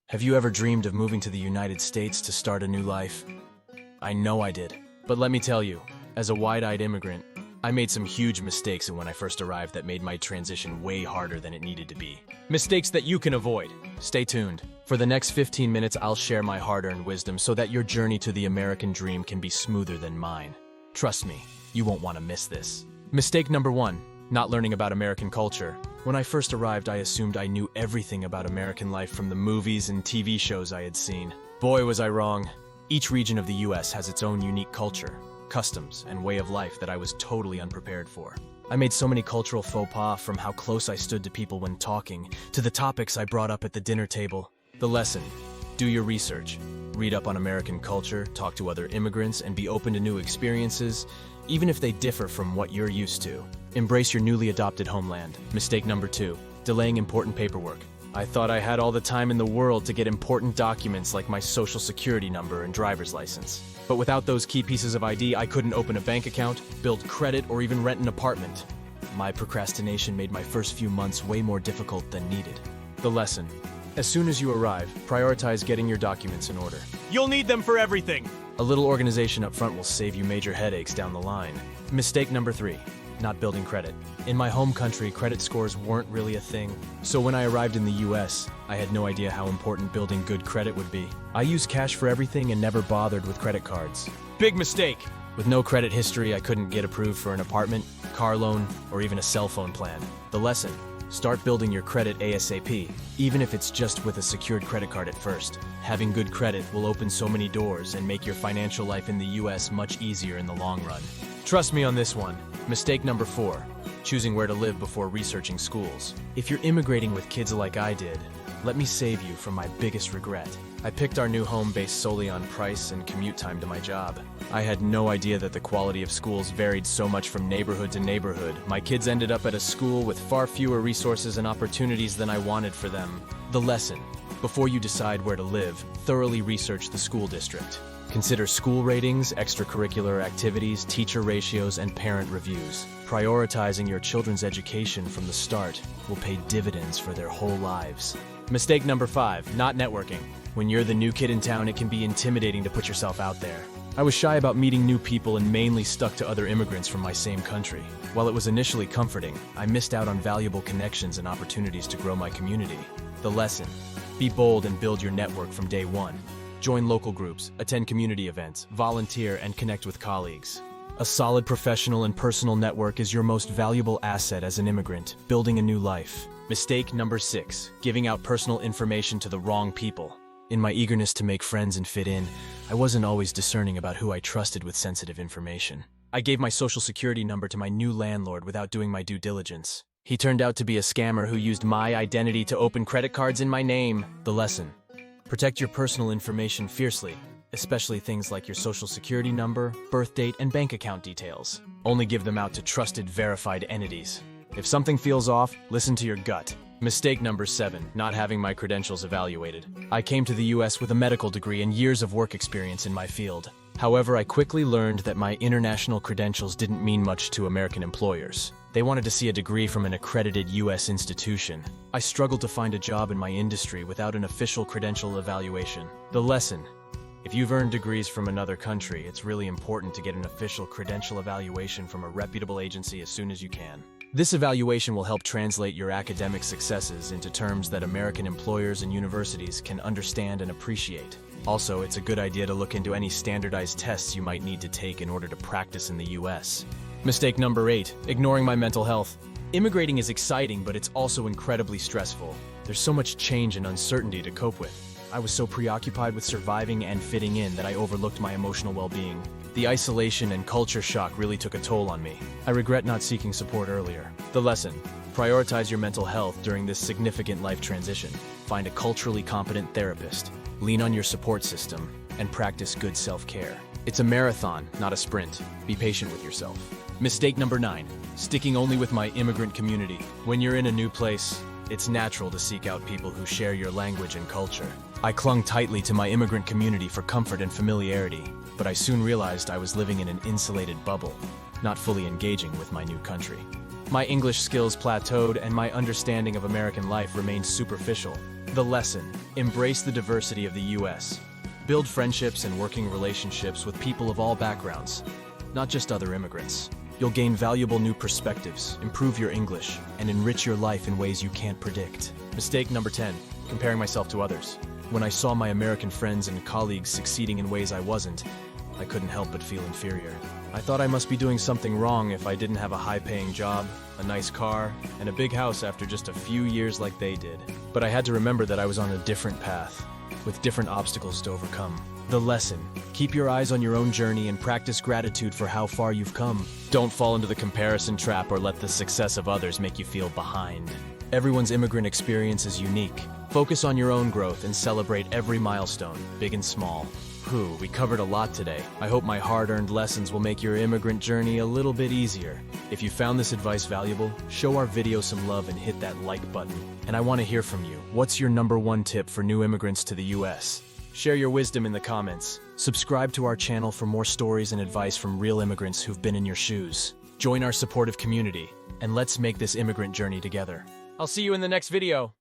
Have you ever dreamed of moving to the United States to start a new life? I know I did. But let me tell you, as a wide-eyed immigrant, I made some huge mistakes when I first arrived that made my transition way harder than it needed to be. Mistakes that you can avoid. Stay tuned. For the next 15 minutes, I'll share my hard-earned wisdom so that your journey to the American dream can be smoother than mine. Trust me, you won't want to miss this. Mistake number 1, not learning about American culture. When I first arrived, I assumed I knew everything about American life from the movies and TV shows I had seen. Boy, was I wrong. Each region of the US has its own unique culture, customs, and way of life that I was totally unprepared for. I made so many cultural faux pas, from how close I stood to people when talking, to the topics I brought up at the dinner table. The lesson: do your research. Read up on American culture, talk to other immigrants, and be open to new experiences, even if they differ from what you're used to. Embrace your newly adopted homeland. Mistake number 2, delaying important paperwork. I thought I had all the time in the world to get important documents like my social security number and driver's license. But without those key pieces of ID, I couldn't open a bank account, build credit, or even rent an apartment. My procrastination made my first few months way more difficult than needed. The lesson: as soon as you arrive, prioritize getting your documents in order. You'll need them for everything. A little organization up front will save you major headaches down the line. Mistake number 3, not building credit. In my home country, credit scores weren't really a thing. So when I arrived in the US, I had no idea how important building good credit would be. I used cash for everything and never bothered with credit cards. Big mistake. With no credit history, I couldn't get approved for an apartment, car loan, or even a cell phone plan. The lesson: start building your credit ASAP, even if it's just with a secured credit card at first. Having good credit will open so many doors and make your financial life in the US much easier in the long run. Trust me on this one. Mistake number 4, choosing where to live before researching schools. If you're immigrating with kids like I did, let me save you from my biggest regret. I picked our new home based solely on price and commute time to my job. I had no idea that the quality of schools varied so much from neighborhood to neighborhood. My kids ended up at a school with far fewer resources and opportunities than I wanted for them. The lesson: before you decide where to live, thoroughly research the school district. Consider school ratings, extracurricular activities, teacher ratios, and parent reviews. Prioritizing your children's education from the start will pay dividends for their whole lives. Mistake number 5, not networking. When you're the new kid in town, it can be intimidating to put yourself out there. I was shy about meeting new people and mainly stuck to other immigrants from my same country. While it was initially comforting, I missed out on valuable connections and opportunities to grow my community. The lesson: be bold and build your network from day one. Join local groups, attend community events, volunteer, and connect with colleagues. A solid professional and personal network is your most valuable asset as an immigrant, building a new life. Mistake number 6, giving out personal information to the wrong people. In my eagerness to make friends and fit in, I wasn't always discerning about who I trusted with sensitive information. I gave my social security number to my new landlord without doing my due diligence. He turned out to be a scammer who used my identity to open credit cards in my name. The lesson: protect your personal information fiercely, especially things like your social security number, birth date, and bank account details. Only give them out to trusted, verified entities. If something feels off, listen to your gut. Mistake number 7, not having my credentials evaluated. I came to the US with a medical degree and years of work experience in my field. However, I quickly learned that my international credentials didn't mean much to American employers. They wanted to see a degree from an accredited US institution. I struggled to find a job in my industry without an official credential evaluation. The lesson: if you've earned degrees from another country, it's really important to get an official credential evaluation from a reputable agency as soon as you can. This evaluation will help translate your academic successes into terms that American employers and universities can understand and appreciate. Also, it's a good idea to look into any standardized tests you might need to take in order to practice in the US. Mistake number 8, ignoring my mental health. Immigrating is exciting, but it's also incredibly stressful. There's so much change and uncertainty to cope with. I was so preoccupied with surviving and fitting in that I overlooked my emotional well-being. The isolation and culture shock really took a toll on me. I regret not seeking support earlier. The lesson: prioritize your mental health during this significant life transition. Find a culturally competent therapist, lean on your support system, and practice good self-care. It's a marathon, not a sprint. Be patient with yourself. Mistake number 9, sticking only with my immigrant community. When you're in a new place, it's natural to seek out people who share your language and culture. I clung tightly to my immigrant community for comfort and familiarity, but I soon realized I was living in an insulated bubble, not fully engaging with my new country. My English skills plateaued and my understanding of American life remained superficial. The lesson: embrace the diversity of the U.S. Build friendships and working relationships with people of all backgrounds, not just other immigrants. You'll gain valuable new perspectives, improve your English, and enrich your life in ways you can't predict. Mistake number 10, comparing myself to others. When I saw my American friends and colleagues succeeding in ways I wasn't, I couldn't help but feel inferior. I thought I must be doing something wrong if I didn't have a high-paying job, a nice car, and a big house after just a few years like they did. But I had to remember that I was on a different path, with different obstacles to overcome. The lesson: keep your eyes on your own journey and practice gratitude for how far you've come. Don't fall into the comparison trap or let the success of others make you feel behind. Everyone's immigrant experience is unique. Focus on your own growth and celebrate every milestone, big and small. We covered a lot today. I hope my hard-earned lessons will make your immigrant journey a little bit easier. If you found this advice valuable, show our video some love and hit that like button. And I want to hear from you. What's your #1 tip for new immigrants to the US? Share your wisdom in the comments. Subscribe to our channel for more stories and advice from real immigrants who've been in your shoes. Join our supportive community, and let's make this immigrant journey together. I'll see you in the next video.